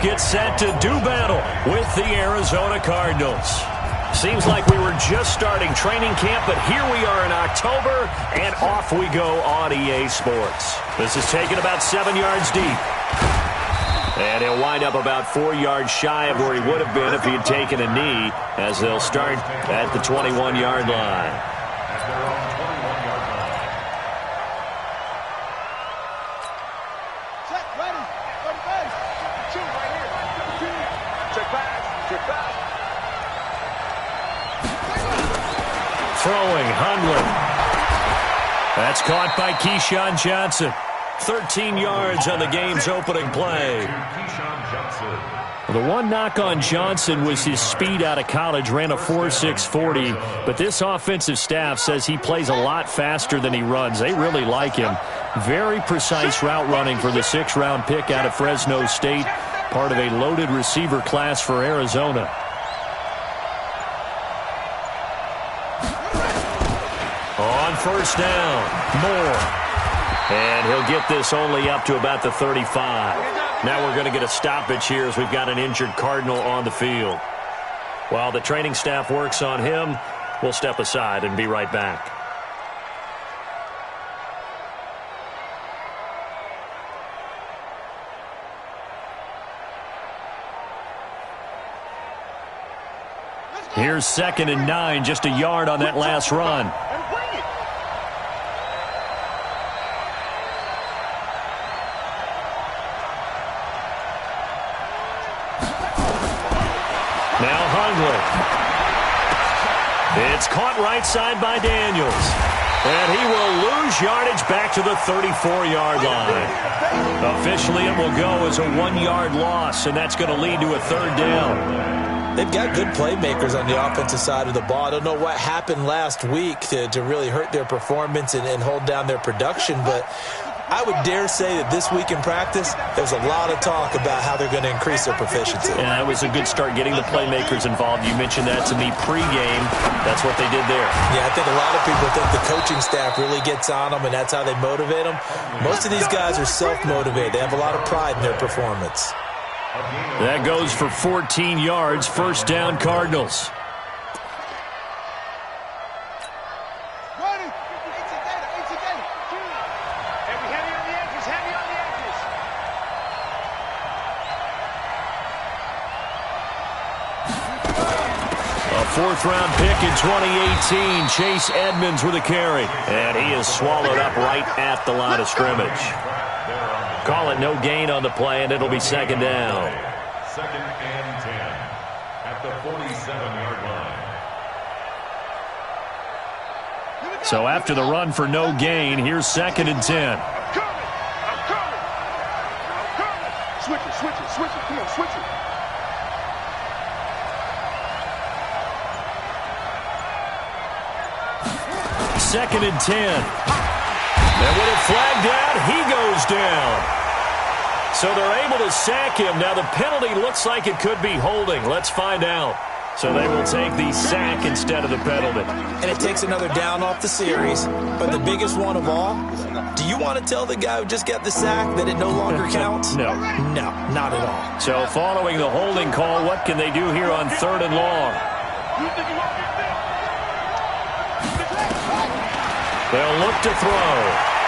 get set to do battle with the Arizona Cardinals. Seems like we were just starting training camp, but here we are in October, and off we go on EA Sports. This is taken about 7 yards deep. And he'll wind up about 4 yards shy of where he would have been if he had taken a knee, as they'll start at the 21-yard line. Throwing, Hundley. That's caught by Keyshawn Johnson. 13 yards on the game's opening play. The one knock on Johnson was his speed out of college, ran a 4.640, but this offensive staff says he plays a lot faster than he runs. They really like him. Very precise route running for the 6th-round pick out of Fresno State, part of a loaded receiver class for Arizona. On first down, Moore. And he'll get this only up to about the 35. Now we're going to get a stoppage here as we've got an injured Cardinal on the field. While the training staff works on him, we'll step aside and be right back. Here's 2nd and 9, just a yard on that last run. Now Hundley. It's caught right side by Daniels. And he will lose yardage back to the 34-yard line. Officially, it will go as a 1-yard loss, and that's going to lead to a 3rd down. They've got good playmakers on the offensive side of the ball. I don't know what happened last week to really hurt their performance and hold down their production, but I would dare say that this week in practice, there's a lot of talk about how they're going to increase their proficiency. Yeah, it was a good start getting the playmakers involved. You mentioned that to me pregame. That's what they did there. Yeah, I think a lot of people think the coaching staff really gets on them, and that's how they motivate them. Most of these guys are self-motivated. They have a lot of pride in their performance. That goes for 14 yards. 1st down, Cardinals. A 4th-round pick in 2018. Chase Edmonds with a carry. And he is swallowed up right at the line of scrimmage. Call it no gain on the play, and it'll be 2nd down. 2nd and 10 at the 47-yard line. So after the run for no gain, here's 2nd and 10. Switch it. Come on, switch it. Second and 10. And with it flagged out, he goes down. So they're able to sack him. Now the penalty looks like it could be holding. Let's find out. So they will take the sack instead of the penalty. And it takes another down off the series. But the biggest one of all, do you want to tell the guy who just got the sack that it no longer counts? No. No, not at all. So following the holding call, what can they do here on 3rd and long? They'll look to throw.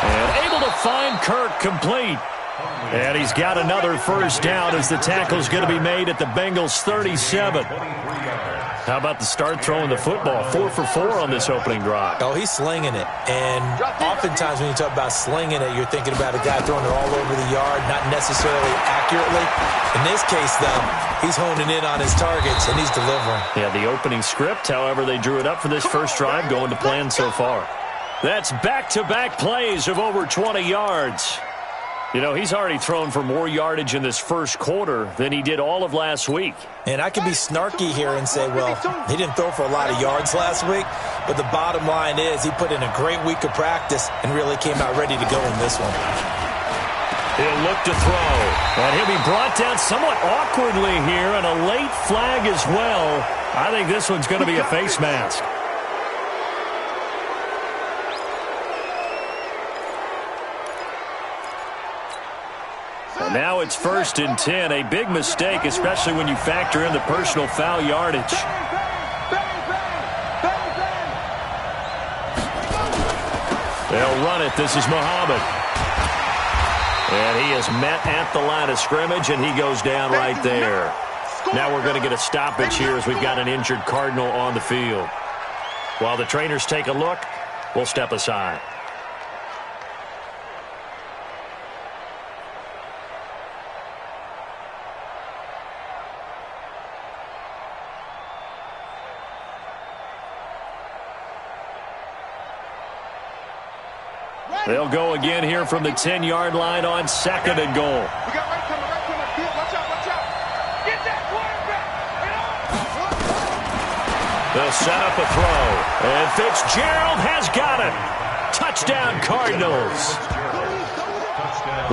And able to find Kirk complete. And he's got another 1st down as the tackle's going to be made at the Bengals' 37. How about the start throwing the football? 4 for 4 on this opening drive. Oh, he's slinging it. And oftentimes when you talk about slinging it, you're thinking about a guy throwing it all over the yard, not necessarily accurately. In this case, though, he's honing in on his targets, and he's delivering. Yeah, the opening script, however, they drew it up for this first drive, going to plan so far. That's back-to-back plays of over 20 yards. You know, he's already thrown for more yardage in this first quarter than he did all of last week. And I could be snarky here and say, well, he didn't throw for a lot of yards last week, but the bottom line is he put in a great week of practice and really came out ready to go in this one. He'll look to throw, and he'll be brought down somewhat awkwardly here, and a late flag as well. I think this one's going to be a face mask. Now it's 1st and 10. A big mistake, especially when you factor in the personal foul yardage. They'll run it. This is Muhammad. And he is met at the line of scrimmage, and he goes down right there. Now we're going to get a stoppage here as we've got an injured Cardinal on the field. While the trainers take a look, we'll step aside. They'll go again here from the 10-yard line on 2nd and goal. We got right coming. Watch out, watch out. Get that quarterback. They'll set up a throw. And Fitzgerald has got it. Touchdown, Cardinals.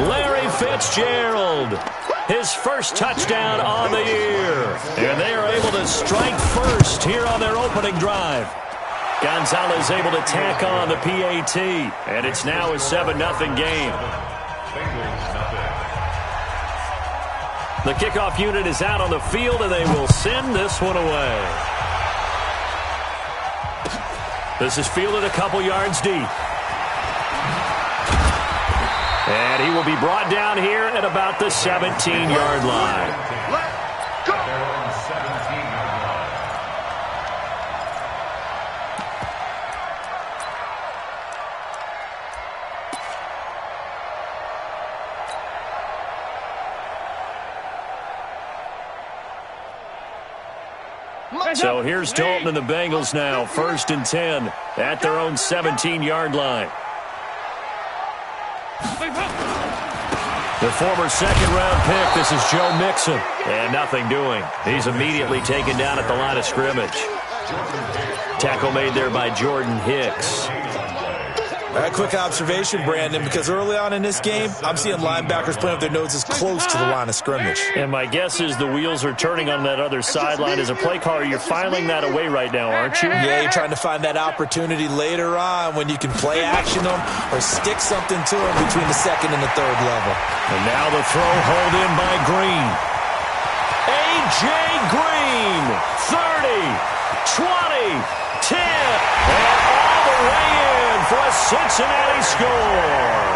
Larry Fitzgerald. His first touchdown on the year. And they are able to strike first here on their opening drive. Gonzalez able to tack on the PAT, and it's now a 7-0 game. The kickoff unit is out on the field, and they will send this one away. This is fielded a couple yards deep. And he will be brought down here at about the 17-yard line. Let's go. So here's Dalton and the Bengals now, 1st and 10 at their own 17-yard line. The former second-round pick, this is Joe Mixon. And nothing doing. He's immediately taken down at the line of scrimmage. Tackle made there by Jordan Hicks. A quick observation, Brandon, because early on in this game, I'm seeing linebackers playing with their noses close to the line of scrimmage. And my guess is the wheels are turning on that other sideline. As a play caller, you're filing that away right now, aren't you? Yeah, you're trying to find that opportunity later on when you can play action them or stick something to them between the 2nd and the 3rd level. And now the throw hauled in by Green. A.J. Green, 30, 20, 10, and all the way in for a Cincinnati score.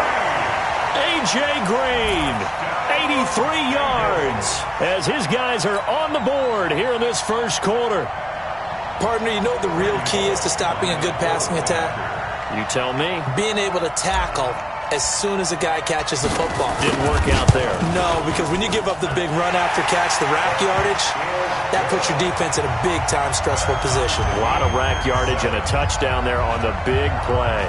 A.J. Green, 83 yards, as his guys are on the board here in this first quarter. Partner, you know what the real key is to stopping a good passing attack? You tell me. Being able to tackle as soon as a guy catches the football. Didn't work out there. No, because when you give up the big run after catch, the rack yardage, that puts your defense in a big-time stressful position. A lot of rack yardage and a touchdown there on the big play.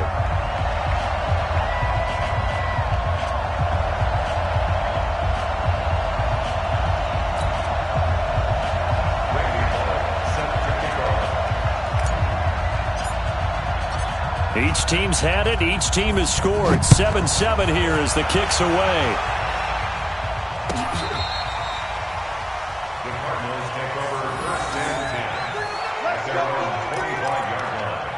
Each team's had it. Each team has scored. 7-7 here as the kick's away. The Cardinals take over 1st and 10 at their own 45-yard line.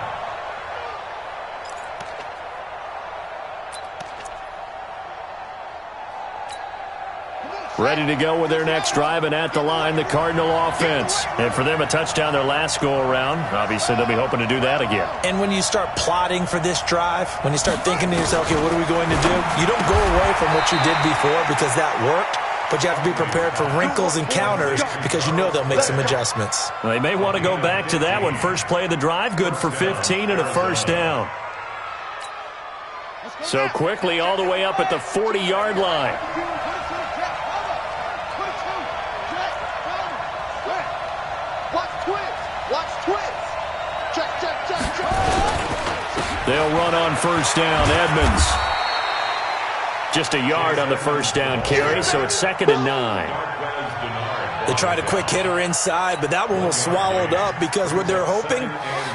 Ready to go with their next drive, and at the line, the Cardinal offense. And for them, a touchdown their last go-around. Obviously, they'll be hoping to do that again. And when you start plotting for this drive, when you start thinking to yourself, okay, what are we going to do? You don't go away from what you did before because that worked, but you have to be prepared for wrinkles and counters because you know they'll make some adjustments. They may want to go back to that one. First play of the drive, good for 15 and a first down. So quickly all the way up at the 40-yard line. They'll run on first down. Edmonds. Just a yard on the first down carry, so it's 2nd and 9. They tried a quick hitter inside, but that one was swallowed up because what they're hoping,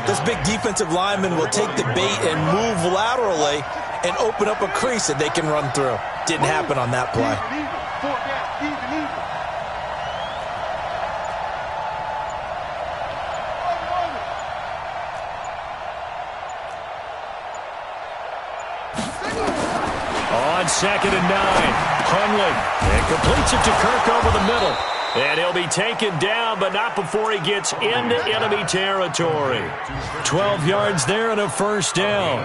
this big defensive lineman will take the bait and move laterally and open up a crease that they can run through. Didn't happen on that play. On 2nd and 9. Hundley. And completes it to Kirk over the middle. And he'll be taken down, but not before he gets into enemy territory. 12 yards there and a first down.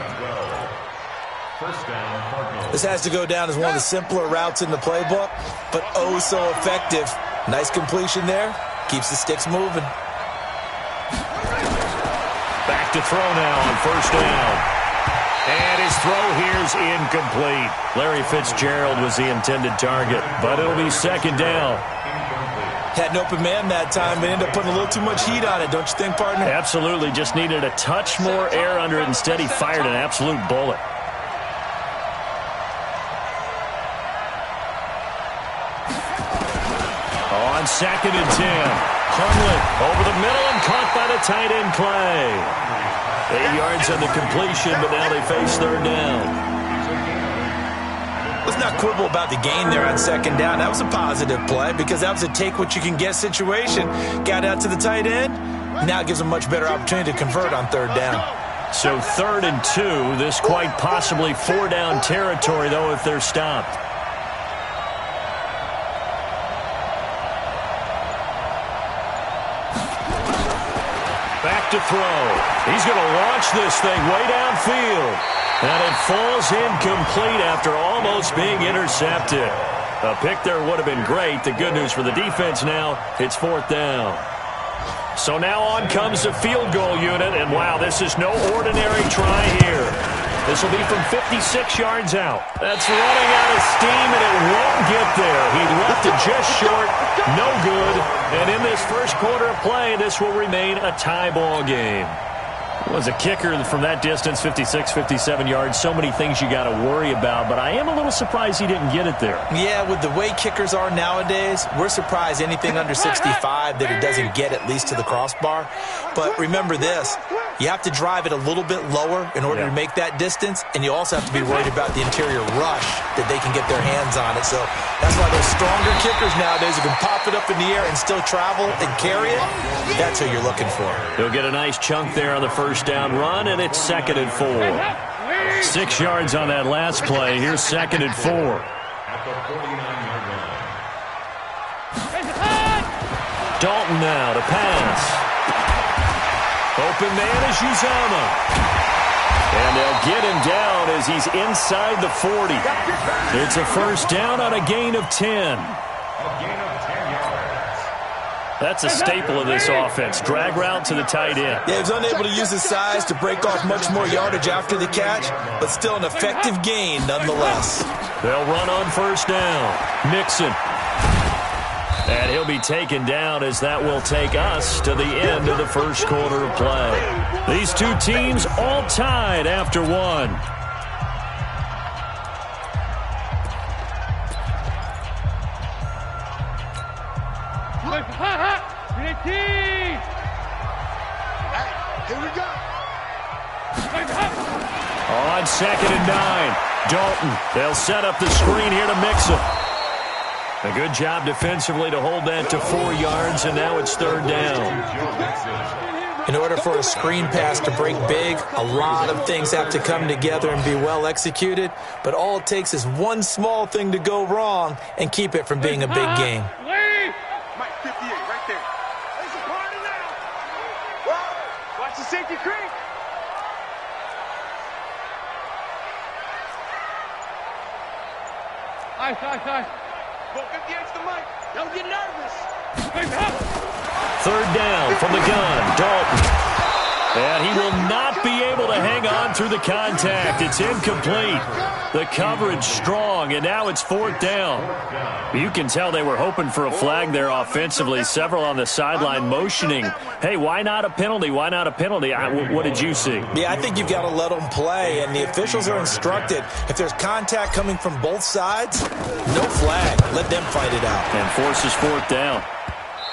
This has to go down as one of the simpler routes in the playbook, but oh so effective. Nice completion there. Keeps the sticks moving. Back to throw now on first down. And his throw here's incomplete. Larry Fitzgerald was the intended target, but it'll be second down. Had an open man that time, but ended up putting a little too much heat on it, don't you think, partner? Absolutely. Just needed a touch more air under it. Instead, he fired an absolute bullet. On second and 10. Hundley over the middle and caught by the tight end Clay. 8 yards on the completion, but now they face third down. Let's not quibble about the gain there on second down. That was a positive play because that was a take-what-you-can-get situation. Got out to the tight end. Now it gives them much better opportunity to convert on third down. So 3rd and 2. This quite possibly 4-down territory, though, if they're stopped. Back to throw. He's going to launch this thing way downfield. And it falls incomplete after almost being intercepted. A pick there would have been great. The good news for the defense now, it's 4th down. So now on comes the field goal unit. And, wow, this is no ordinary try here. This will be from 56 yards out. That's running out of steam, and it won't get there. He left it just short. No good. And in this first quarter of play, this will remain a tie ball game. Was a kicker from that distance, 56, 57 yards. So many things you got to worry about, but I am a little surprised he didn't get it there. Yeah, with the way kickers are nowadays, we're surprised anything under 65 that it doesn't get at least to the crossbar. But remember this, you have to drive it a little bit lower in order to make that distance, and you also have to be worried about the interior rush that they can get their hands on it. So that's why those stronger kickers nowadays who can pop it up in the air and still travel and carry it, that's who you're looking for. He'll get a nice chunk there on the first down run, and it's 2nd and 4. 6 yards on that last play. Here's 2nd and 4. At the 49-yard line. Dalton now to pass. Open man is Uzama. And they'll get him down as he's inside the 40. It's a first down on a gain of 10. That's a staple of this offense. Drag route to the tight end. Yeah, he was unable to use his size to break off much more yardage after the catch, but still an effective gain nonetheless. They'll run on first down. Mixon. And he'll be taken down as that will take us to the end of the first quarter of play. These two teams all tied after one. Here we go. On 2nd and 9, Dalton. They'll set up the screen here to Mixon. A good job defensively to hold that to 4 yards, and now it's 3rd down. In order for a screen pass to break big, a lot of things have to come together and be well executed, but all it takes is one small thing to go wrong and keep it from being a big game. Mike, 58, right there. There's a party now. Watch the safety creep. Ice. Go 58 to the mic. Don't get nervous. 3rd down from the gun, Dalton. And he will not be able to hang on through the contact. It's incomplete. The coverage strong, and now it's 4th down. You can tell they were hoping for a flag there offensively. Several on the sideline motioning, hey, why not a penalty? Why not a penalty? What did you see? Yeah, I think you've got to let them play, and the officials are instructed. If there's contact coming from both sides, no flag. Let them fight it out. And forces 4th down.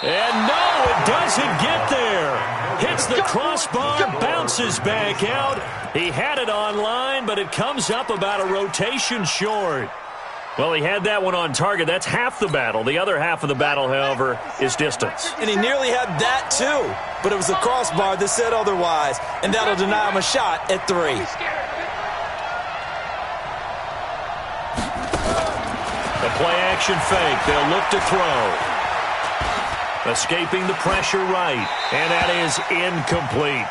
And no, it doesn't get there. Hits the crossbar, bounces back out. He had it on line, but it comes up about a rotation short. Well, he had that one on target. That's half the battle. The other half of the battle, however, is distance. And he nearly had that, too. But it was the crossbar that said otherwise, and that'll deny him a shot at 3. The play-action fake. They'll look to throw. Escaping the pressure right. And that is incomplete.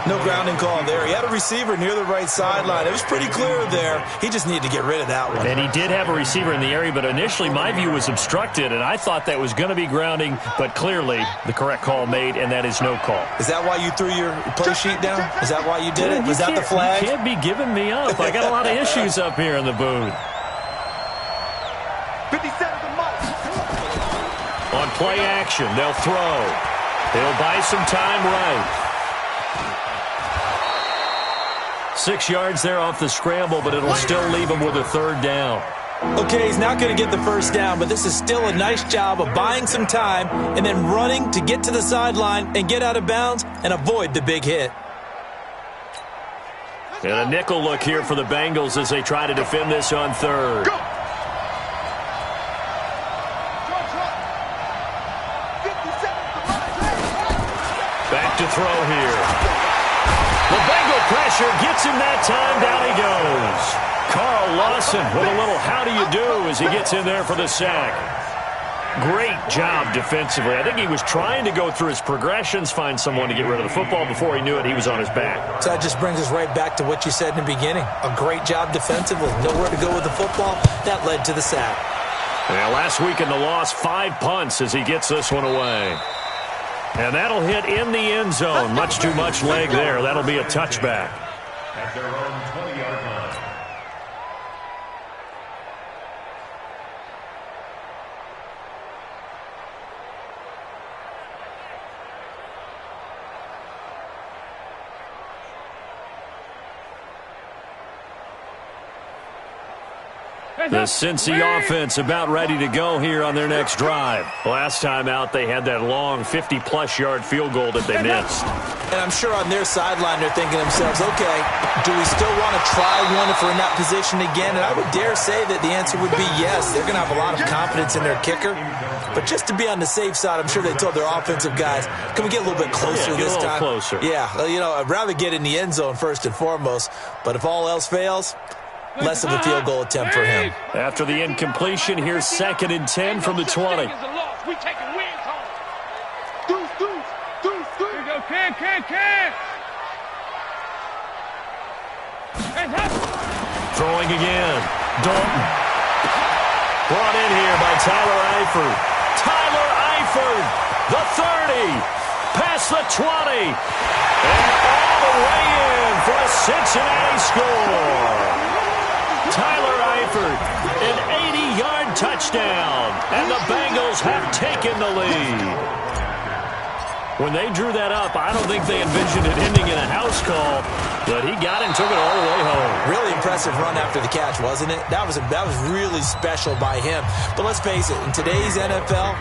No grounding call there. He had a receiver near the right sideline. It was pretty clear there. He just needed to get rid of that one. And he did have a receiver in the area, but initially my view was obstructed, and I thought that was going to be grounding, but clearly the correct call made, and that is no call. Is that why you threw your play sheet down? Is that why you did it? Was that the flag? You can't be giving me up. I got a lot of issues up here in the booth. 50 seconds the most. On play action, they'll throw. He'll buy some time right. 6 yards there off the scramble, but it'll still leave him with a third down. Okay, he's not going to get the first down, but this is still a nice job of buying some time and then running to get to the sideline and get out of bounds and avoid the big hit. And a nickel look here for the Bengals as they try to defend this on third. Go. Back to throw here. The Bengal pressure gets him that time. Down he goes. Carl Lawson with a little how do you do as he gets in there for the sack. Great job defensively. I think he was trying to go through his progressions, find someone to get rid of the football. Before he knew it, he was on his back. So that just brings us right back to what you said in the beginning. A great job defensively. Nowhere to go with the football. That led to the sack. Yeah, last week in the loss, 5 punts as he gets this one away. And that'll hit in the end zone. Much too much leg there. That'll be a touchback. At their own 20-yard line. The Cincy offense about ready to go here on their next drive. Last time out, they had that long 50-plus yard field goal that they missed. And I'm sure on their sideline they're thinking to themselves, okay, do we still want to try one if we're in that position again? And I would dare say that the answer would be yes. They're going to have a lot of confidence in their kicker. But just to be on the safe side, I'm sure they told their offensive guys, can we get a little bit closer this time? Closer. Yeah, you know, I'd rather get in the end zone first and foremost. But if all else fails, less of a field goal attempt for him. After the incompletion, here's 2nd and 10 from the 20. We taking wins home. Deuce. Here go, can. Throwing again. Dalton. Brought in here by Tyler Eifert. Tyler Eifert, the 30. Past the 20. And all the way in for a Cincinnati score. Tyler Eifert, an 80-yard touchdown, and the Bengals have taken the lead. When they drew that up, I don't think they envisioned it ending in a house call, but he got and took it all the way home. Really impressive run after the catch, wasn't it? That was really special by him. But let's face it, in today's NFL,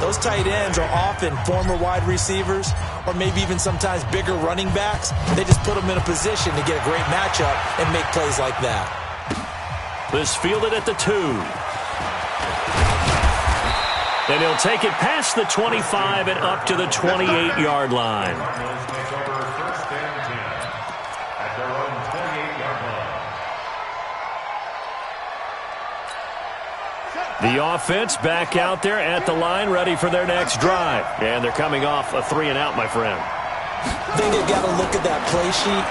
those tight ends are often former wide receivers or maybe even sometimes bigger running backs. They just put them in a position to get a great matchup and make plays like that. This fielded at the 2. And he'll take it past the 25 and up to the 28-yard line. The offense back out there at the line, ready for their next drive. And they're coming off a 3-and-out, my friend. I think they've got to look at that play sheet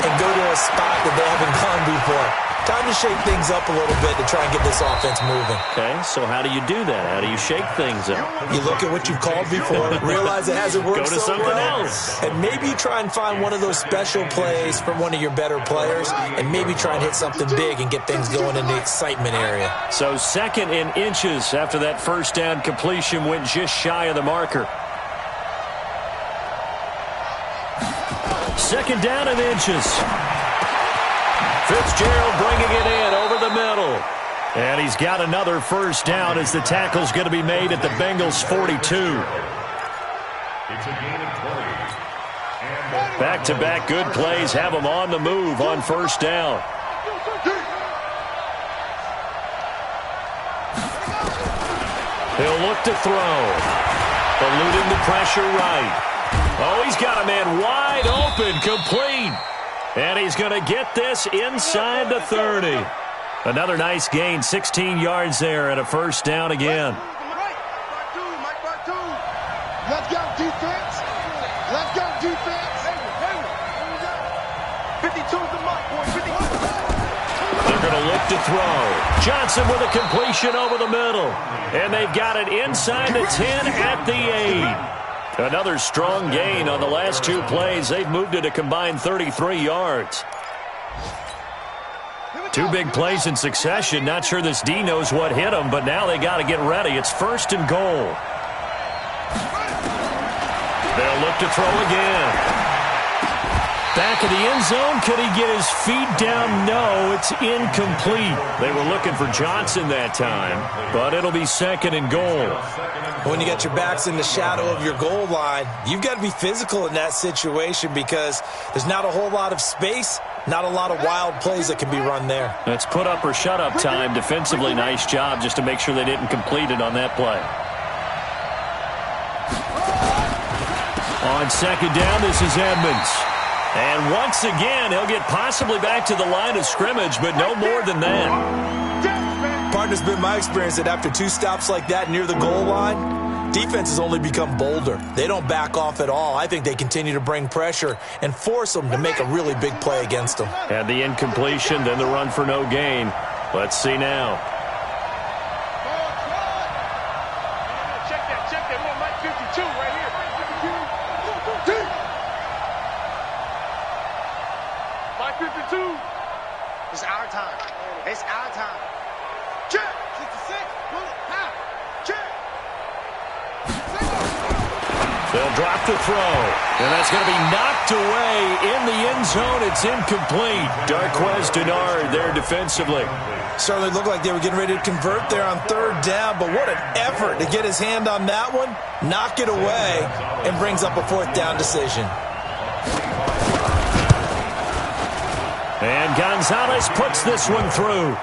and go to a spot that they haven't gone before. Time to shake things up a little bit to try and get this offense moving. Okay, so how do you do that? How do you shake things up? You look at what you've called before, realize it hasn't worked Go to something else. And maybe you try and find one of those special plays from one of your better players, and maybe try and hit something big and get things going in the excitement area. So 2nd and inches after that first down completion went just shy of the marker. 2nd down and inches. Fitzgerald bringing it in over the middle. And he's got another first down as the tackle's going to be made at the Bengals' 42. It's a gain of 20. Back-to-back good plays have them on the move on first down. He'll look to throw. Eluding the pressure right. Oh, he's got a man wide open, complete. And he's going to get this inside the 30. Another nice gain, 16 yards there and a first down again. Let's go, defense. Let's go, defense. 52's the mark, boy. 52. They're going to look to throw. Johnson with a completion over the middle. And they've got it inside the 10 at the 8. Another strong gain on the last two plays. They've moved it a combined 33 yards. Two big plays in succession. Not sure this D knows what hit them, but now they got to get ready. It's first and goal. They'll look to throw again. Back of the end zone. Could he get his feet down? No, it's incomplete. They were looking for Johnson that time, but it'll be second and goal. When you got your backs in the shadow of your goal line, you've got to be physical in that situation because there's not a whole lot of space, not a lot of wild plays that can be run there. It's put up or shut up time. Defensively, nice job just to make sure they didn't complete it on that play. On second down, this is Edmonds. And once again, he'll get possibly back to the line of scrimmage, but no more than that. Partner's been my experience that after two stops like that near the goal line, defenses only become bolder. They don't back off at all. I think they continue to bring pressure and force them to make a really big play against them. And the incompletion, then the run for no gain. Let's see now. Check that. One, Mike 52 right here. Mike 52. It's our time. It's our time. Check. 66. Pull it. Half. Check. They'll drop the throw. And that's going to be knocked away in the end zone. It's incomplete. Darquez Denard there defensively. Certainly looked like they were getting ready to convert there on third down, but what an effort to get his hand on that one, knock it away, and brings up a fourth down decision. And Gonzalez puts this one through.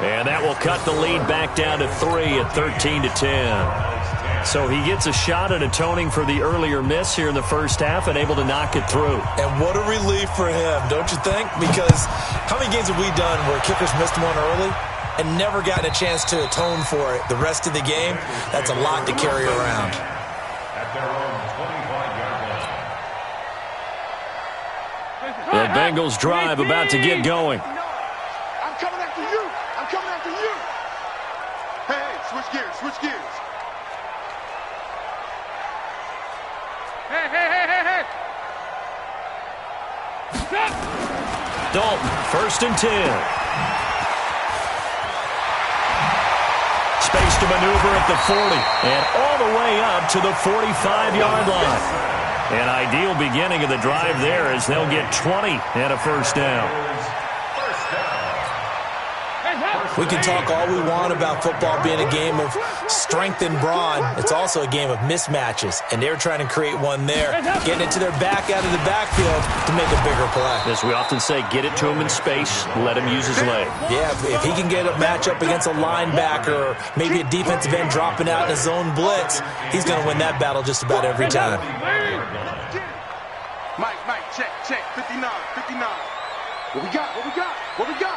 And that will cut the lead back down to 3 at 13-10. So he gets a shot at atoning for the earlier miss here in the first half and able to knock it through. And what a relief for him, don't you think? Because how many games have we done where kickers missed one early and never gotten a chance to atone for it the rest of the game? That's a lot to carry around. At their own 25-yard line. The Bengals drive about to get going. I'm coming after you. I'm coming after you. Hey, switch gears. Switch gears. Hey. Stop. Dalton, first and 10. Space to maneuver at the 40 and all the way up to the 45-yard line. An ideal beginning of the drive there as they'll get 20 and a first down. We can talk all we want about football being a game of strength and brawn. It's also a game of mismatches, and they're trying to create one there, getting it to their back out of the backfield to make a bigger play. As we often say, get it to him in space, let him use his leg. Yeah, if he can get a matchup against a linebacker or maybe a defensive end dropping out in a zone blitz, he's going to win that battle just about every time. Mike, check. 59. What we got?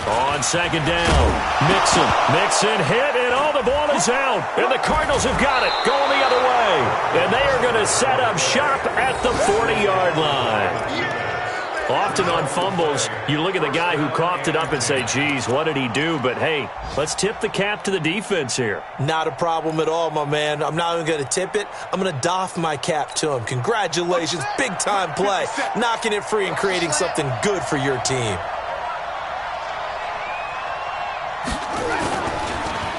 On second down, Mixon hit, and all the ball is out. And the Cardinals have got it, going the other way. And they are going to set up shop at the 40-yard line. Often on fumbles, you look at the guy who coughed it up and say, geez, what did he do? But, hey, let's tip the cap to the defense here. Not a problem at all, my man. I'm not even going to tip it. I'm going to doff my cap to him. Congratulations, big-time play. Knocking it free and creating something good for your team.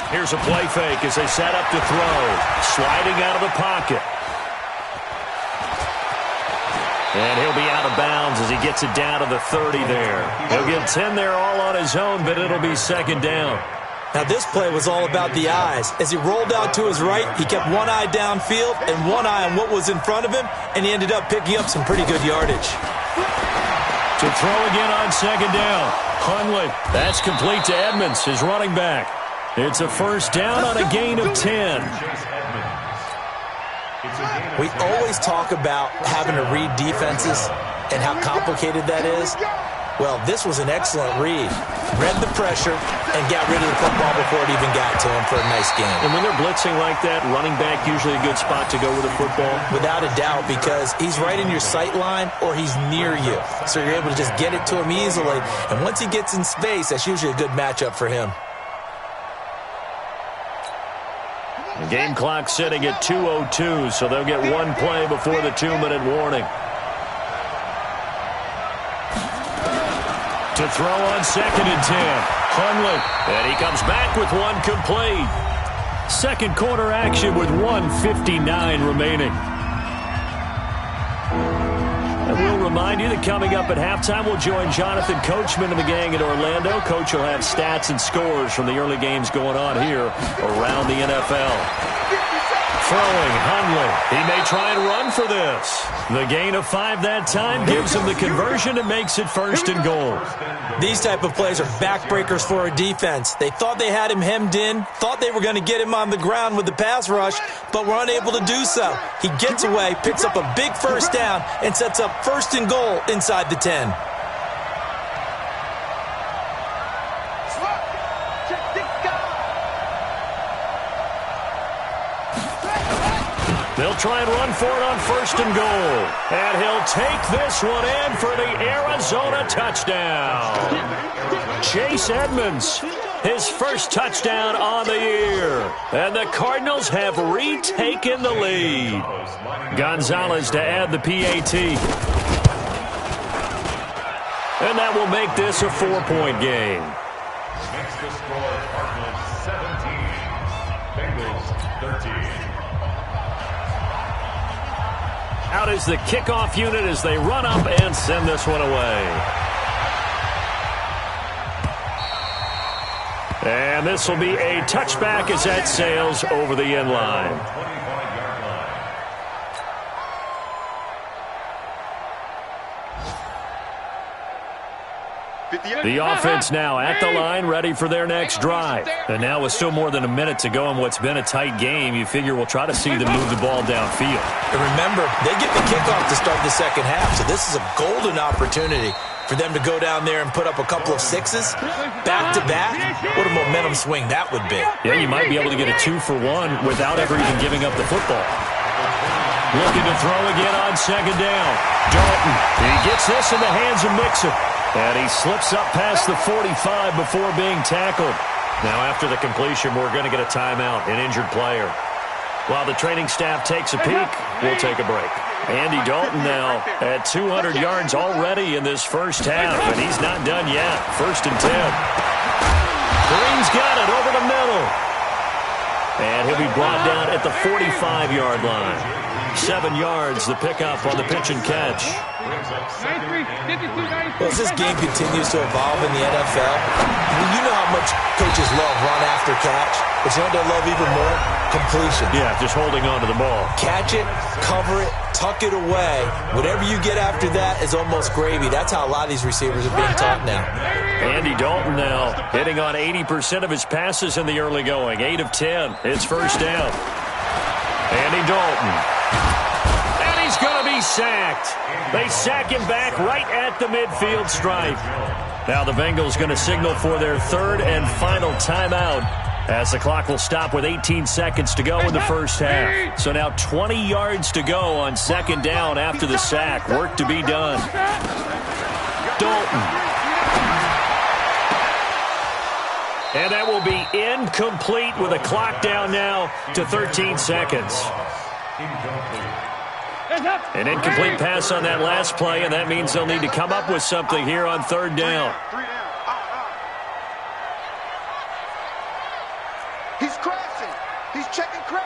Here's a play fake as they set up to throw. Sliding out of the pocket. And he'll be out of bounds as he gets it down to the 30 there. He'll get 10 there all on his own, but it'll be second down. Now, this play was all about the eyes. As he rolled out to his right, he kept one eye downfield and one eye on what was in front of him, and he ended up picking up some pretty good yardage. To throw again on second down. Hundley. That's complete to Edmonds, his running back. It's a first down on a gain of 10. We always talk about having to read defenses and how complicated that is. Well, this was an excellent read. Read the pressure and got rid of the football before it even got to him for a nice game. And when they're blitzing like that, running back usually a good spot to go with the football? Without a doubt, because he's right in your sight line or he's near you. So you're able to just get it to him easily. And once he gets in space, that's usually a good matchup for him. The game clock sitting at 2:02, so they'll get one play before the 2-minute warning. To throw on 2nd and 10. Hundley. And he comes back with one complete. Second quarter action with 1:59 remaining. And we'll remind you that coming up at halftime, we'll join Jonathan Coachman and the gang in Orlando. Coach will have stats and scores from the early games going on here around the NFL. Throwing, Hundley. He may try and run for this. The gain of 5 that time gives him the conversion and makes it 1st and goal. These type of plays are backbreakers for a defense. They thought they had him hemmed in, thought they were going to get him on the ground with the pass rush, but were unable to do so. He gets away, picks up a big 1st down, and sets up 1st and goal inside the 10. They'll try and run for it on 1st and goal. And he'll take this one in for the Arizona touchdown. Chase Edmonds, his first touchdown on the year. And the Cardinals have retaken the lead. Gonzalez to add the PAT. And that will make this a 4-point game. Makes the score Cardinals 17, Bengals 13. Out is the kickoff unit as they run up and send this one away. And this will be a touchback as that sails over the end line. The offense now at the line, ready for their next drive. And now with still more than a minute to go in what's been a tight game, you figure we'll try to see them move the ball downfield. And remember, they get the kickoff to start the second half, so this is a golden opportunity for them to go down there and put up a couple of 6s back-to-back. What a momentum swing that would be. Yeah, you might be able to get a 2-for-1 without ever even giving up the football. Looking to throw again on 2nd down. Dalton, he gets this in the hands of Mixon. And he slips up past the 45 before being tackled. Now after the completion, we're going to get a timeout, an injured player. While the training staff takes a peek, we'll take a break. Andy Dalton now at 200 yards already in this first half, and he's not done yet. 1st and 10. Green's got it over the middle. And he'll be brought down at the 45-yard line. 7 yards, the pickup on the pitch and catch. Well, as this game continues to evolve in the NFL, you know how much coaches love run after catch, but you know what they love even more? Completion. Yeah, just holding on to the ball. Catch it, cover it, tuck it away. Whatever you get after that is almost gravy. That's how a lot of these receivers are being taught now. Andy Dalton now hitting on 80% of his passes in the early going. 8 of 10. It's 1st down. Andy Dalton. And he's going to be sacked. They sack him back right at the midfield stripe. Now the Bengals going to signal for their 3rd and final timeout as the clock will stop with 18 seconds to go in the first half. So now 20 yards to go on 2nd down after the sack. Work to be done. Dalton. And that will be incomplete with a clock down now to 13 seconds. An incomplete pass on that last play, and that means they'll need to come up with something here on 3rd down. He's crashing. He's checking crash.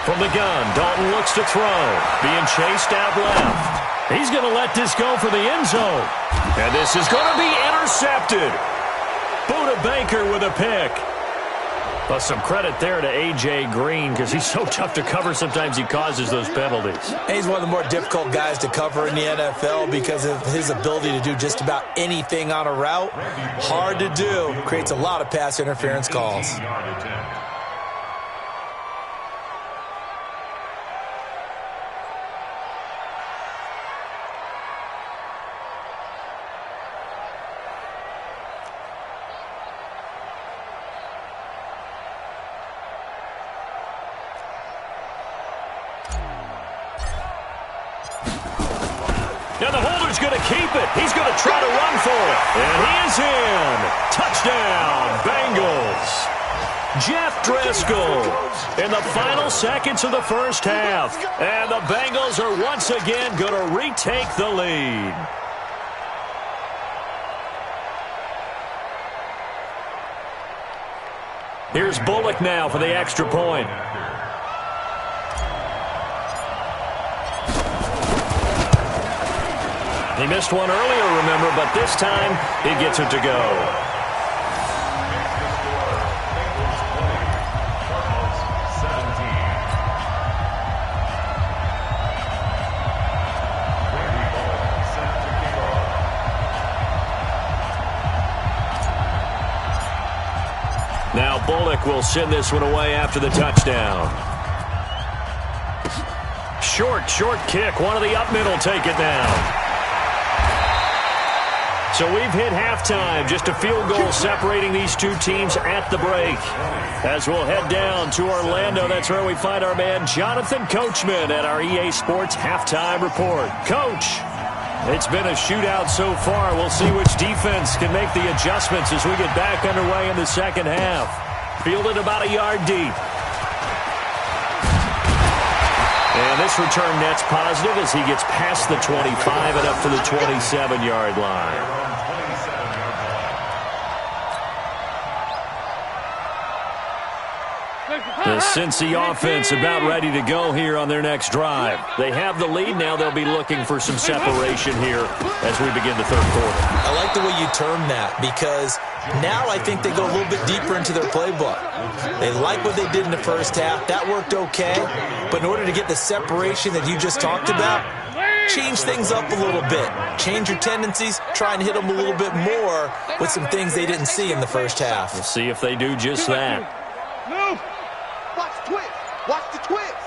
From the gun, Dalton looks to throw. Being chased out left. He's going to let this go for the end zone. And this is going to be intercepted. Buda Baker with a pick. But some credit there to A.J. Green because he's so tough to cover. Sometimes he causes those penalties. He's one of the more difficult guys to cover in the NFL because of his ability to do just about anything on a route. Hard to do. Creates a lot of pass interference calls. keep it. He's going to try to run for it. And he is in. Touchdown, Bengals. Jeff Driscoll in the final seconds of the first half. And the Bengals are once again going to retake the lead. Here's Bullock now for the extra point. He missed one earlier, remember, but this time he gets it to go. Now Bullock will send this one away after the touchdown. Short kick. One of the up middle take it down. So we've hit halftime. Just a field goal separating these two teams at the break. As we'll head down to Orlando, that's where we find our man Jonathan Coachman at our EA Sports Halftime Report. Coach, it's been a shootout so far. We'll see which defense can make the adjustments as we get back underway in the second half. Fielded about a yard deep. And this return net's positive as he gets past the 25 and up to the 27-yard line. The Cincy offense about ready to go here on their next drive. They have the lead now. They'll be looking for some separation here as we begin the third quarter. I like the way you term that because now I think they go a little bit deeper into their playbook. They like what they did in the first half. That worked okay. But in order to get the separation that you just talked about, change things up a little bit. Change your tendencies. Try and hit them a little bit more with some things they didn't see in the first half. We'll see if they do just that. Watch the twist. Watch the twist.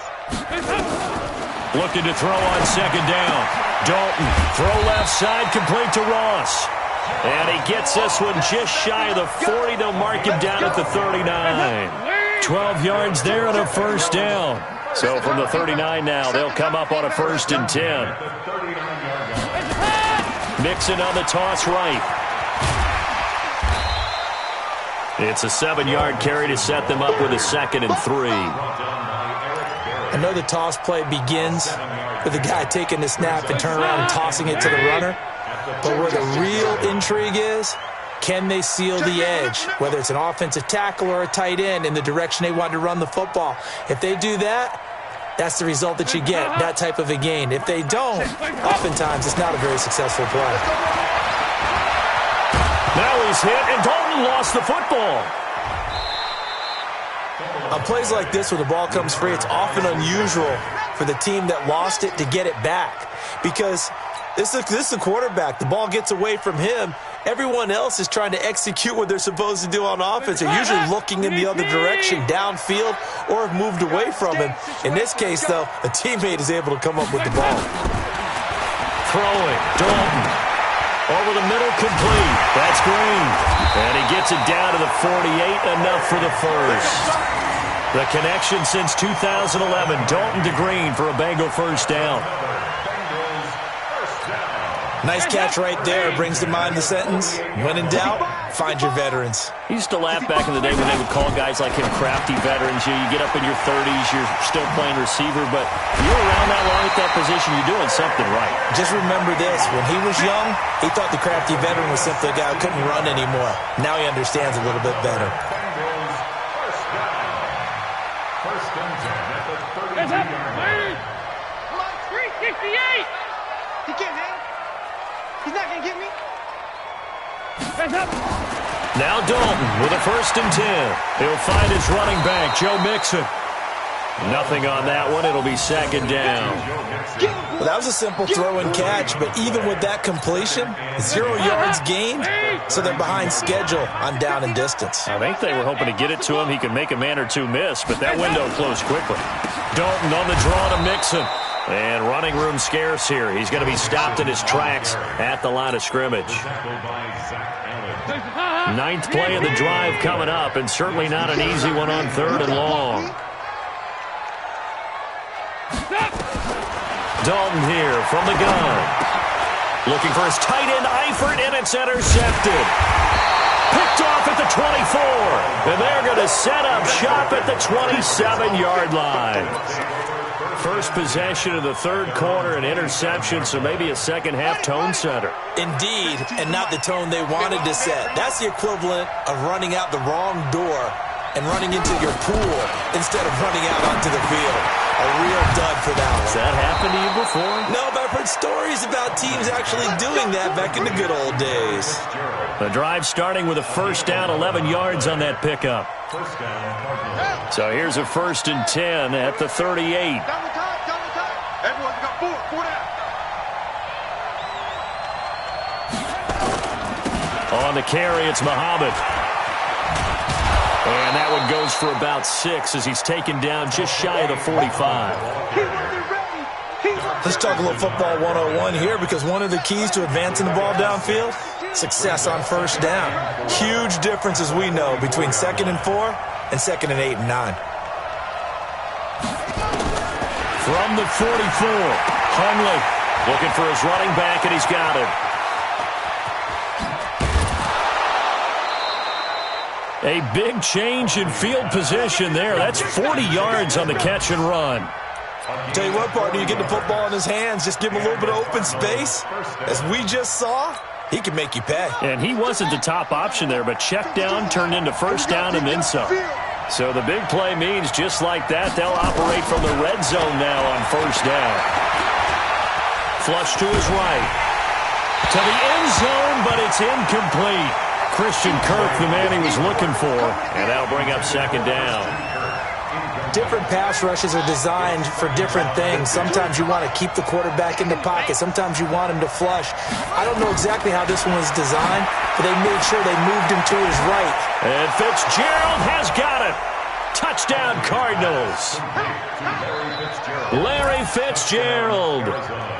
Looking to throw on second down. Dalton, throw left side, complete to Ross. And he gets this one just shy of the 40. They'll mark him down at the 39. 12 yards there and a first down. So from the 39 now, they'll come up on a 1st and 10. Mixon on the toss right. It's a 7-yard carry to set them up with a 2nd and 3. I know the toss play begins with the guy taking the snap and turn around and tossing it to the runner. But where the real intrigue is, can they seal the edge, whether it's an offensive tackle or a tight end in the direction they want to run the football? If they do that, that's the result that you get, that type of a gain. If they don't, oftentimes it's not a very successful play. Now he's hit, and Dalton lost the football. On plays like this where the ball comes free, it's often unusual for the team that lost it to get it back because this is the quarterback. The ball gets away from him. Everyone else is trying to execute what they're supposed to do on offense. They're usually looking in the other direction, downfield, or have moved away from him. In this case, though, a teammate is able to come up with the ball. Throwing, Dalton. Over the middle, complete. That's Green. And he gets it down to the 48, enough for the first. The connection since 2011, Dalton to Green for a Bengal first down. Nice catch right there. Brings to mind the sentence, when in doubt, find your veterans. I used to laugh back in the day when they would call guys like him crafty veterans. You get up in your 30s, you're still playing receiver, but you're around that long at that position, you're doing something right. Just remember this. When he was young, he thought the crafty veteran was simply a guy who couldn't run anymore. Now he understands a little bit better. First and 10 at the 32-yard line. Come on, 368. He can't hit. He's not going to get me. Now Dalton with a 1st and 10. He'll find his running back, Joe Mixon. Nothing on that one. It'll be 2nd down. Well, that was a simple throw and catch, but even with that completion, 0 yards gained, so they're behind schedule on down and distance. I think they were hoping to get it to him. He could make a man or two miss, but that window closed quickly. Dalton on the draw to Mixon. And running room scarce here. He's going to be stopped in his tracks at the line of scrimmage. 9th play of the drive coming up, and certainly not an easy one on 3rd and long. Dalton here from the gun. Looking for his tight end, Eifert, and it's intercepted. Picked off at the 24. And they're going to set up shop at the 27-yard line. First possession of the third quarter, an interception, so maybe a second-half tone setter. Indeed, and not the tone they wanted to set. That's the equivalent of running out the wrong door and running into your pool instead of running out onto the field. A real dud for that one. Has that happened to you before? No, but I've heard stories about teams actually doing that back in the good old days. The drive starting with a first down, 11 yards on that pickup. So here's a 1st and 10 at the 38. Everyone's got four down. On the carry, it's Muhammad. And that one goes for about 6 as he's taken down just shy of the 45. Let's talk a little football 101 here, because one of the keys to advancing the ball downfield, success on first down. Huge difference, as we know, between 2nd and 4 and 2nd and 8 and 9. From the 44, Hundley looking for his running back, and he's got it. A big change in field position there. That's 40 yards on the catch and run. Tell you what, partner, you get the football in his hands, just give him a little bit of open space. As we just saw, he can make you pay. And he wasn't the top option there, but check down turned into first down and then some. So the big play means just like that, they'll operate from the red zone now on first down. Flush to his right. To the end zone, but it's incomplete. Christian Kirk, the man he was looking for, and that'll bring up second down. Different pass rushes are designed for different things. Sometimes you want to keep the quarterback in the pocket. Sometimes you want him to flush. I don't know exactly how this one was designed, but they made sure they moved him to his right. And Fitzgerald has got it. Touchdown, Cardinals. Larry Fitzgerald,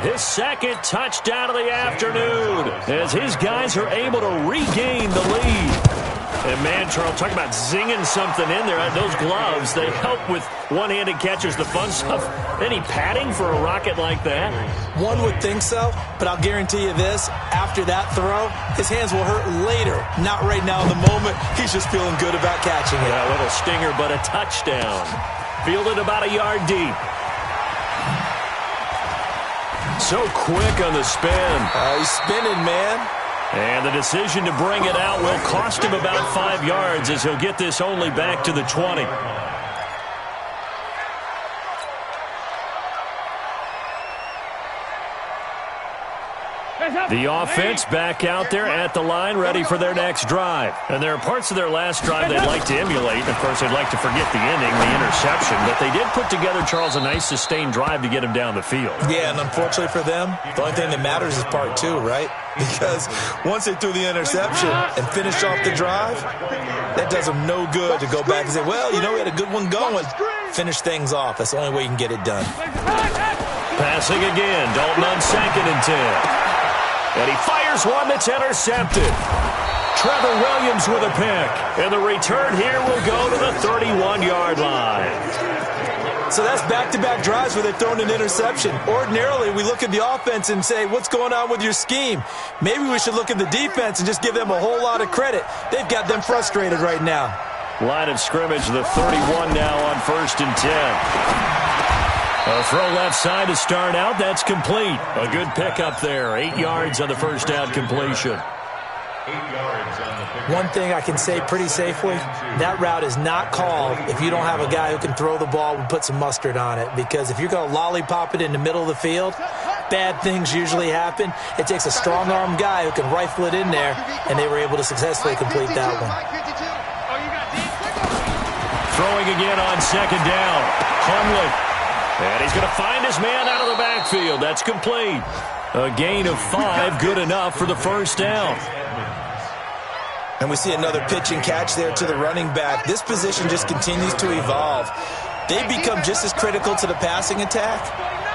his second touchdown of the afternoon, as his guys are able to regain the lead. And man, Charles, talking about zinging something in there. Those gloves, they help with one-handed catches, the fun stuff. Any padding for a rocket like that? One would think so, but I'll guarantee you this. After that throw, his hands will hurt later. Not right now in the moment. He's just feeling good about catching it. Yeah, a little stinger, but a touchdown. Fielded about a yard deep. So quick on the spin. He's spinning, man. And the decision to bring it out will cost him about 5 yards as he'll get this only back to the 20. The offense back out there at the line, ready for their next drive. And there are parts of their last drive they'd like to emulate. Of course, they'd like to forget the ending, the interception. But they did put together, Charles, a nice sustained drive to get him down the field. Yeah, and unfortunately for them, the only thing that matters is part 2, right? Because once they threw the interception and finished off the drive, that does them no good to go back and say, well, you know, we had a good one going. Finish things off. That's the only way you can get it done. Passing again. Dalton on 2nd and 10. And he fires one that's intercepted. Trevor Williams with a pick. And the return here will go to the 31-yard line. So that's back-to-back drives where they've thrown an interception. Ordinarily, we look at the offense and say, what's going on with your scheme? Maybe we should look at the defense and just give them a whole lot of credit. They've got them frustrated right now. Line of scrimmage, the 31 now on 1st and 10. A throw left side to start out. That's complete. A good pickup there. 8 yards on the first down completion. 8 yards on the pick. One thing I can say pretty safely, that route is not called if you don't have a guy who can throw the ball and put some mustard on it. Because if you're going to lollipop it in the middle of the field, bad things usually happen. It takes a strong-arm guy who can rifle it in there, and they were able to successfully complete that one. Throwing again on 2nd down. Hundley. And he's going to find his man out of the backfield. That's complete. A gain of 5, good enough for the first down. And we see another pitch and catch there to the running back. This position just continues to evolve. They become just as critical to the passing attack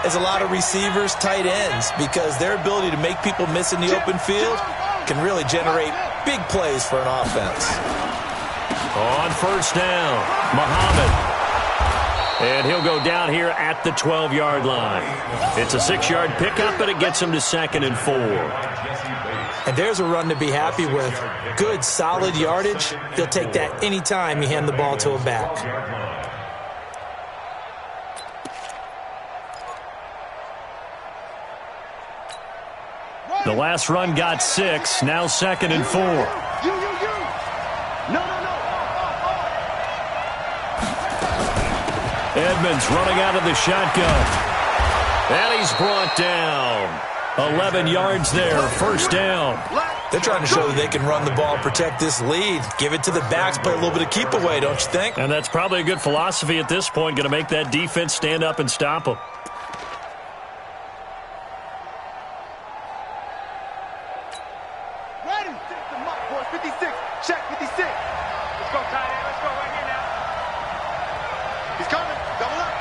as a lot of receivers, tight ends, because their ability to make people miss in the open field can really generate big plays for an offense. On first down, Muhammad. And he'll go down here at the 12-yard line. It's a 6-yard pickup, but it gets him to 2nd and 4. And there's a run to be happy with. Good, solid yardage. He'll take that anytime you hand the ball to a back. The last run got 6, now 2nd and 4. No. Edmonds running out of the shotgun. And he's brought down. 11 yards there, 1st down. They're trying to show that they can run the ball, protect this lead. Give it to the backs, play a little bit of keep away, don't you think? And that's probably a good philosophy at this point, going to make that defense stand up and stop them. Ready. 56. Check 56. Let's go, tight end. Let's go right here now. He's coming. Double up.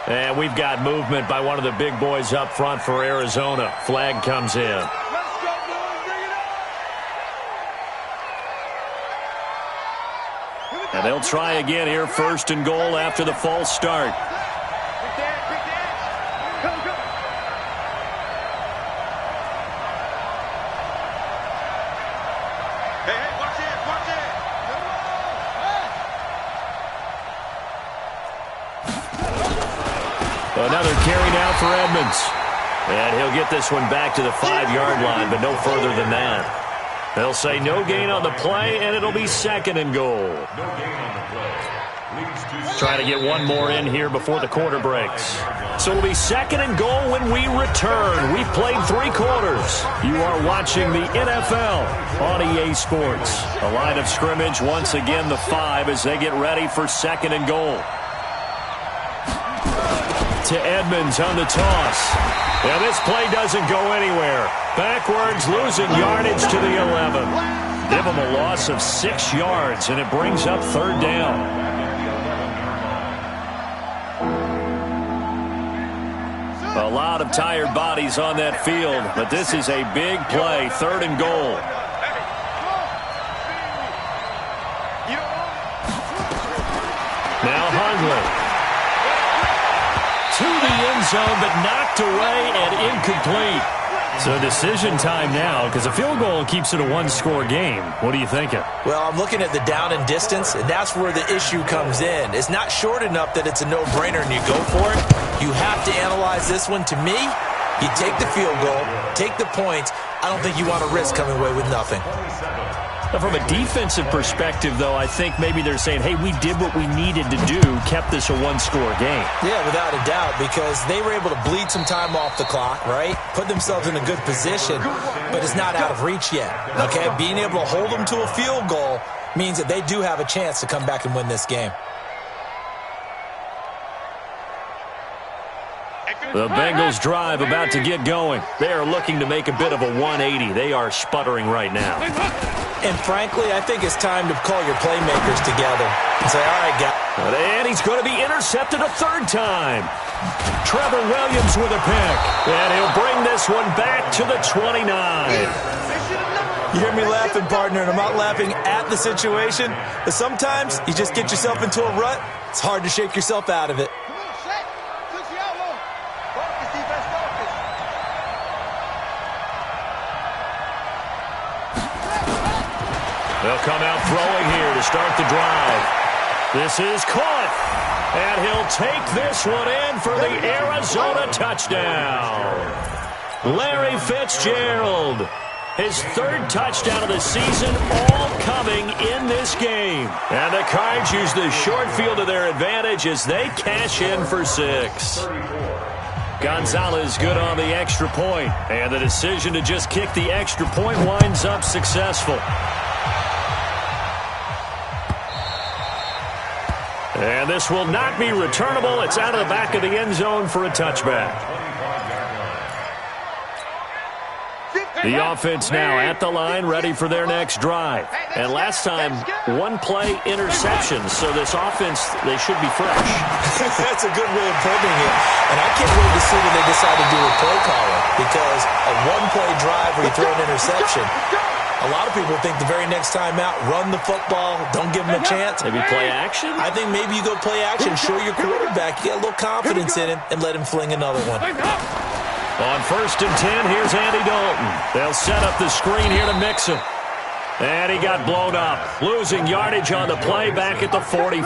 And we've got movement by one of the big boys up front for Arizona. Flag comes in. Let's go, boys. Bring it up. And they'll try again here, 1st and goal after the false start. Quick dash. Come. Hey, watch it. Another carry now for Edmonds. And he'll get this one back to the 5-yard line, but no further than that. They'll say no gain on the play, and it'll be 2nd and goal. Trying to get one more in here before the quarter breaks. So it'll be 2nd and goal when we return. We've played 3 quarters. You are watching the NFL on EA Sports. A line of scrimmage, once again the 5 as they get ready for 2nd and goal. To Edmonds on the toss. Yeah, this play doesn't go anywhere. Backwards, losing yardage to the 11. Give him a loss of 6 yards, and it brings up 3rd down. A lot of tired bodies on that field, but this is a big play, 3rd and goal. Now Hundley. To the end zone, but knocked away and incomplete. So decision time now, because a field goal keeps it a 1-score game. What are you thinking? Well, I'm looking at the down and distance, and that's where the issue comes in. It's not short enough that it's a no-brainer and you go for it. You have to analyze this one. To me, you take the field goal, take the points. I don't think you want to risk coming away with nothing. From a defensive perspective, though, I think maybe they're saying, hey, we did what we needed to do, kept this a 1-score game. Yeah, without a doubt, because they were able to bleed some time off the clock, right? Put themselves in a good position, but it's not out of reach yet, okay? Being able to hold them to a field goal means that they do have a chance to come back and win this game. The Bengals drive about to get going. They are looking to make a bit of a 180. They are sputtering right now. And frankly, I think it's time to call your playmakers together and say, all right, guys. And he's going to be intercepted a 3rd time. Trevor Williams with a pick. And he'll bring this one back to the 29. You hear me laughing, partner, and I'm not laughing at the situation. But sometimes you just get yourself into a rut. It's hard to shake yourself out of it. They'll come out throwing here to start the drive. This is caught. And he'll take this one in for the Arizona touchdown. Larry Fitzgerald. His 3rd touchdown of the season, all coming in this game. And the Cards use the short field to their advantage as they cash in for 6. Gonzalez good on the extra point. And the decision to just kick the extra point winds up successful. And this will not be returnable. It's out of the back of the end zone for a touchback. The offense now at the line, ready for their next drive. And last time, 1-play interception. So this offense, they should be fresh. That's a good way of putting it. And I can't wait to see what they decide to do with play calling. Because a 1-play drive where you throw an interception, A lot of people think the very next time out, run the football, don't give him a chance. Maybe play action? I think maybe you go play action, show your quarterback, you get a little confidence in him, and let him fling another one. On 1st and 10, here's Andy Dalton. They'll set up the screen here to mix him. And he got blown up, losing yardage on the play back at the 44.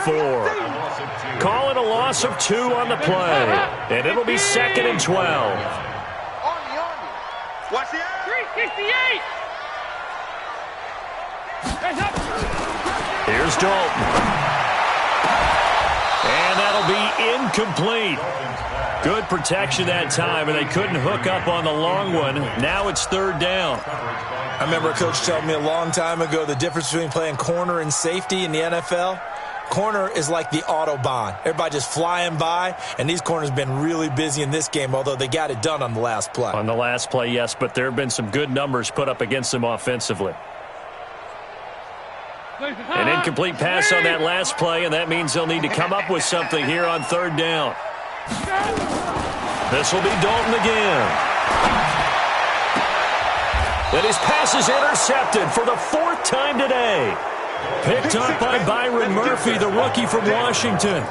Call it a loss of 2 on the play, and it'll be 2nd and 12. Watch the 368. Here's Dalton. And that'll be incomplete. Good protection that time, and they couldn't hook up on the long one. Now it's 3rd down. I remember a coach telling me a long time ago the difference between playing corner and safety in the NFL. Corner is like the Autobahn. Everybody just flying by, and these corners have been really busy in this game, although they got it done on the last play. On the last play, yes, but there have been some good numbers put up against them offensively. An incomplete pass on that last play, and that means they'll need to come up with something here on 3rd down. This will be Dalton again. And his pass is intercepted for the 4th time today. Picked up by Byron Murphy, the rookie from Washington.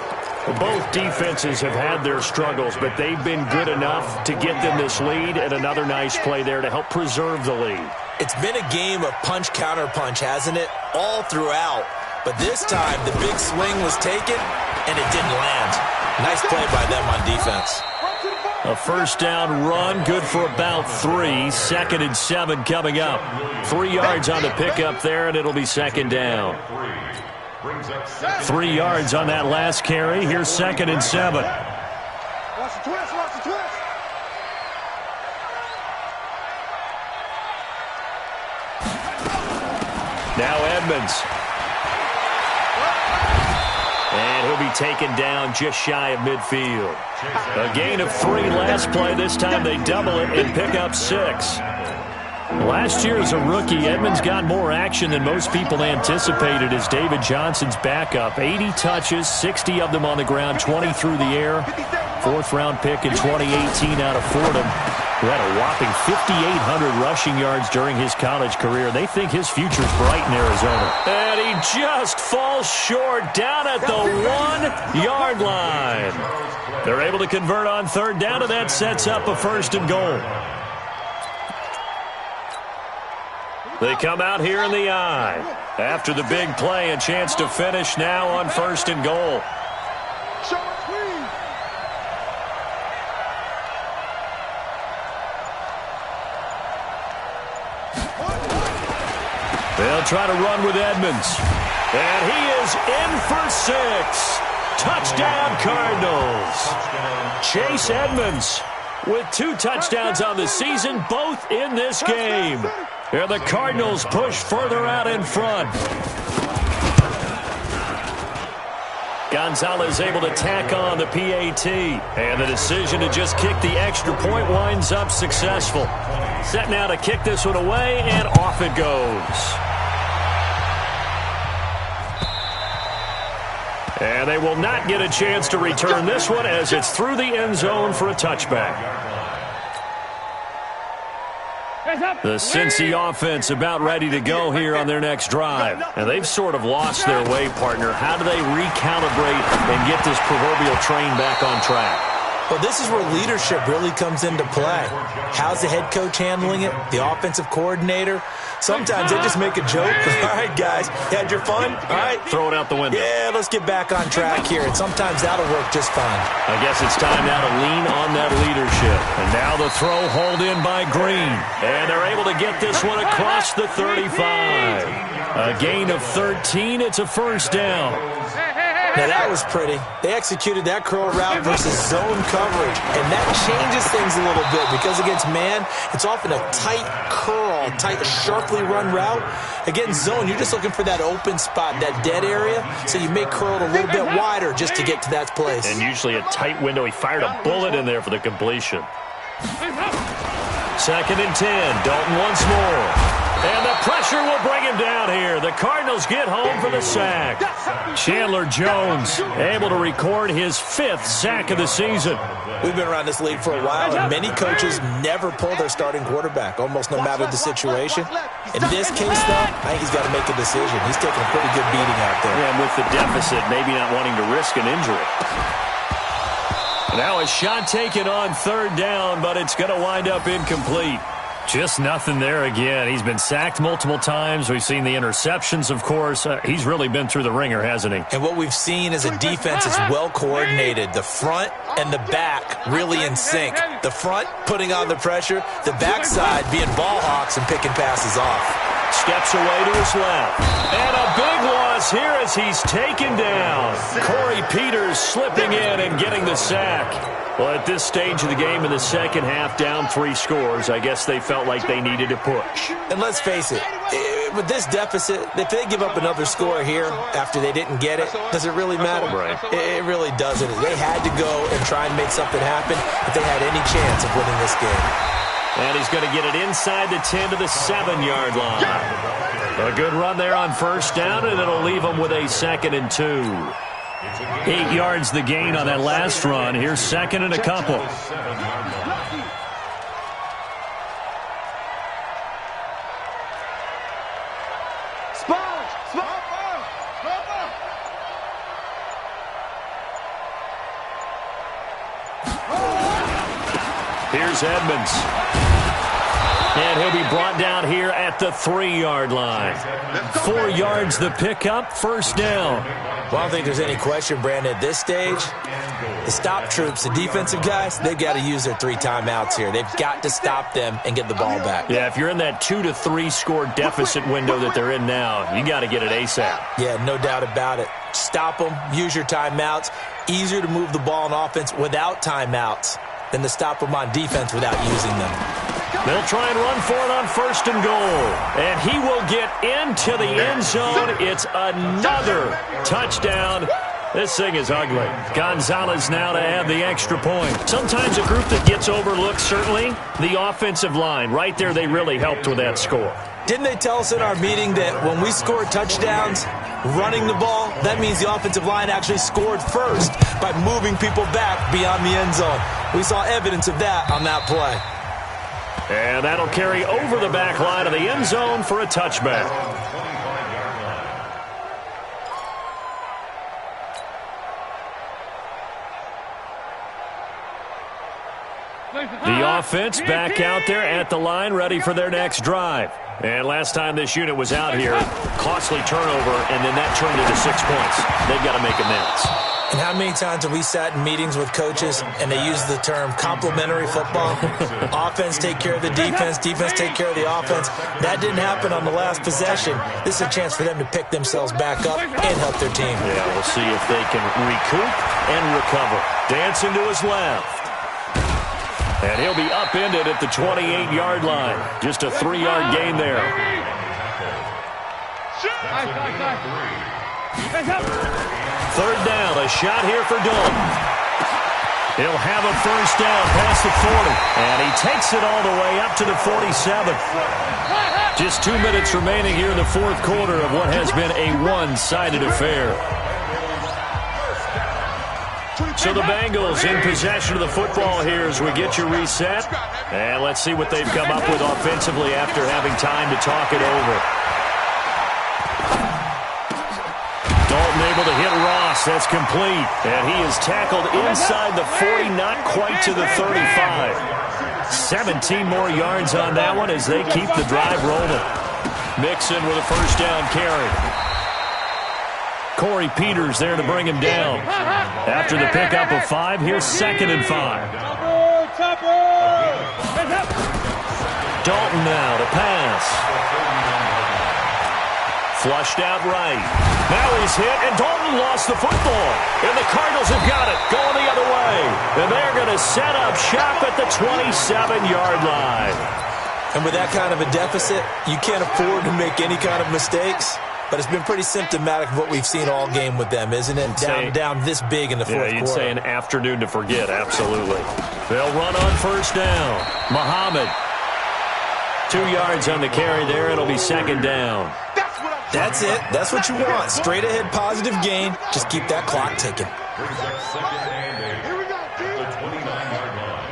Both defenses have had their struggles, but they've been good enough to get them this lead, and another nice play there to help preserve the lead. It's been a game of punch-counter-punch, hasn't it? All throughout. But this time, the big swing was taken, and it didn't land. Nice play by them on defense. A 1st down run, good for about 3. 2nd and 7 coming up. 3 yards on the pickup there, and it'll be 2nd down. 3 yards on that last carry. Here's 2nd and 7. Watch the twist, watch the twist. Now Edmonds. And he'll be taken down just shy of midfield. A gain of 3 last play. This time they double it and pick up 6. Last year as a rookie, Edmonds got more action than most people anticipated as David Johnson's backup. 80 touches, 60 of them on the ground, 20 through the air. 4th-round pick in 2018 out of Fordham, who had a whopping 5,800 rushing yards during his college career. They think his future's bright in Arizona. And he just falls short down at the 1-yard line. They're able to convert on 3rd down, and that sets up a 1st and goal. They come out here in the eye. After the big play, a chance to finish now on 1st and goal. They'll try to run with Edmonds. And he is in for 6. Touchdown, Cardinals. Chase Edmonds with 2 touchdowns on the season, both in this game. And the Cardinals push further out in front. Gonzalez able to tack on the PAT. And the decision to just kick the extra point winds up successful. Set now to kick this one away, and off it goes. And they will not get a chance to return this one as it's through the end zone for a touchback. The Cincy offense about ready to go here on their next drive. And they've sort of lost their way, partner. How do they recalibrate and get this proverbial train back on track? Well, this is where leadership really comes into play. How's the head coach handling it? The offensive coordinator? Sometimes they just make a joke. All right, guys, you had your fun? All right. Throw it out the window. Yeah, let's get back on track here. And sometimes that'll work just fine. I guess it's time now to lean on that leadership. And now the throw hauled in by Green. And they're able to get this one across the 35. A gain of 13. It's a 1st down. Now, that was pretty. They executed that curl route versus zone coverage, and that changes things a little bit because against man, it's often a tight curl, tight, sharply run route. Against zone, you're just looking for that open spot, that dead area, so you may curl it a little bit wider just to get to that place. And usually a tight window. He fired a bullet in there for the completion. 2nd and 10. Dalton once more. And the pressure will bring him down here. the Cardinals get home for the sack. Chandler Jones able to record his 5th sack of the season. We've been around this league for a while, and many coaches never pull their starting quarterback, almost no matter the situation. In this case, though, I think he's got to make a decision. He's taking a pretty good beating out there. And with the deficit, maybe not wanting to risk an injury. Now a shot taken on 3rd down, but it's going to wind up incomplete. Just nothing there again. He's been sacked multiple times. We've seen the interceptions, of course. He's really been through the ringer, hasn't he? And what we've seen is a defense that's well coordinated. The front and the back really in sync. The front putting on the pressure, the backside being ball hawks and picking passes off. Steps away to his left. And a big loss here as he's taken down. Corey Peters slipping in and getting the sack. Well, at this stage of the game in the second half, down 3 scores, I guess they felt like they needed to push. And let's face it, with this deficit, if they give up another score here after they didn't get it, does it really matter? Right. It really doesn't. They had to go and try and make something happen if they had any chance of winning this game. And he's going to get it inside the 10 to the 7-yard line. A good run there on 1st down, and it'll leave him with a 2nd and 2. 8 yards the gain on that last run. Here's 2nd and a couple. Here's Edmonds. And he'll be brought down here at the 3-yard line. 4 yards the pickup, 1st down. Well, I don't think there's any question, Brandon, at this stage, the stop troops, the defensive guys, they've got to use their 3 timeouts here. They've got to stop them and get the ball back. Yeah, if you're in that 2 to 3 score deficit window that they're in now, you got to get it ASAP. Yeah, no doubt about it. Stop them, use your timeouts. Easier to move the ball on offense without timeouts than to stop them on defense without using them. They'll try and run for it on 1st and goal. And he will get into the end zone. It's another touchdown. This thing is ugly. Gonzalez now to add the extra point. Sometimes a group that gets overlooked, certainly, the offensive line. Right there, they really helped with that score. Didn't they tell us in our meeting that when we score touchdowns running the ball, that means the offensive line actually scored first by moving people back beyond the end zone? We saw evidence of that on that play. And that'll carry over the back line of the end zone for a touchback. The offense back out there at the line, ready for their next drive. And last time this unit was out here, costly turnover, and then that turned into 6 points. They've got to make amends. And how many times have we sat in meetings with coaches and they use the term complementary football? Offense take care of the defense, defense take care of the offense. That didn't happen on the last possession. This is a chance for them to pick themselves back up and help their team. Yeah, we'll see if they can recoup and recover. Dancing to his left. And he'll be upended at the 28-yard line. Just a 3-yard gain there. Third down, a shot here for Dalton. He'll have a first down past the 40. And he takes it all the way up to the 47. Just 2 minutes remaining here in the 4th quarter of what has been a one-sided affair. So the Bengals in possession of the football here as we get you reset. And let's see what they've come up with offensively after having time to talk it over. Dalton able to hit Ross. That's complete. And he is tackled inside the 40, not quite to the 35. 17 more yards on that one as they keep the drive rolling. Mixon with a first down carry. Corey Peters there to bring him down. After the pickup of 5, here's 2nd and 5. Dalton now to pass. Flushed out right. Now he's hit, and Dalton lost the football. And the Cardinals have got it, going the other way. And they're going to set up shop at the 27-yard line. And with that kind of a deficit, you can't afford to make any kind of mistakes. But it's been pretty symptomatic of what we've seen all game with them, isn't it? Down this big in the 4th quarter. Yeah, you'd say an afternoon to forget, absolutely. They'll run on first down. Muhammad. 2 yards on the carry there. It'll be 2nd down. That's what I'm That's it. That's what you want. Straight ahead positive gain. Just keep that clock ticking. Brings up second and 8. Here we go, At the 29-yard line.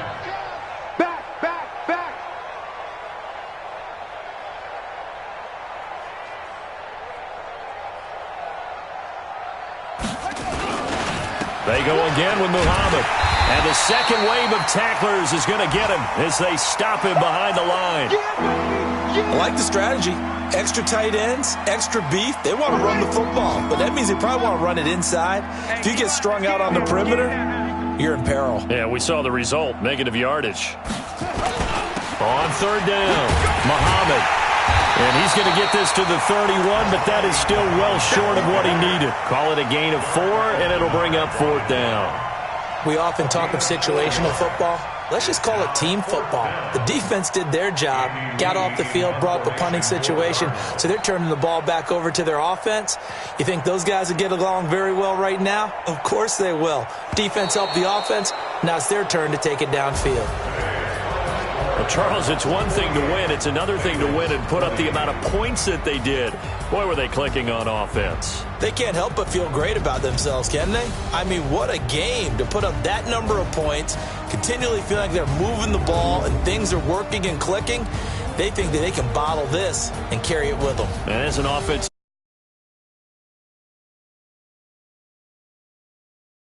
Back. They go again with Muhammad. And the second wave of tacklers is going to get him as they stop him behind the line. I like the strategy. Extra tight ends, extra beef. They want to run the football, but that means they probably want to run it inside. If you get strung out on the perimeter, you're in peril. Yeah, we saw the result, negative yardage. On third down, Muhammad. And he's going to get this to the 31, but that is still well short of what he needed. Call it a gain of 4, and it'll bring up fourth down. We often talk of situational football. Let's just call it team football. The defense did their job, got off the field, brought up a punting situation, so they're turning the ball back over to their offense. You think those guys will get along very well right now? Of course they will. Defense helped the offense. Now it's their turn to take it downfield. Well, Charles, it's one thing to win. It's another thing to win and put up the amount of points that they did. Boy, were they clicking on offense. They can't help but feel great about themselves, can they? I mean, what a game to put up that number of points, continually feel like they're moving the ball and things are working and clicking. They think that they can bottle this and carry it with them. And as an offense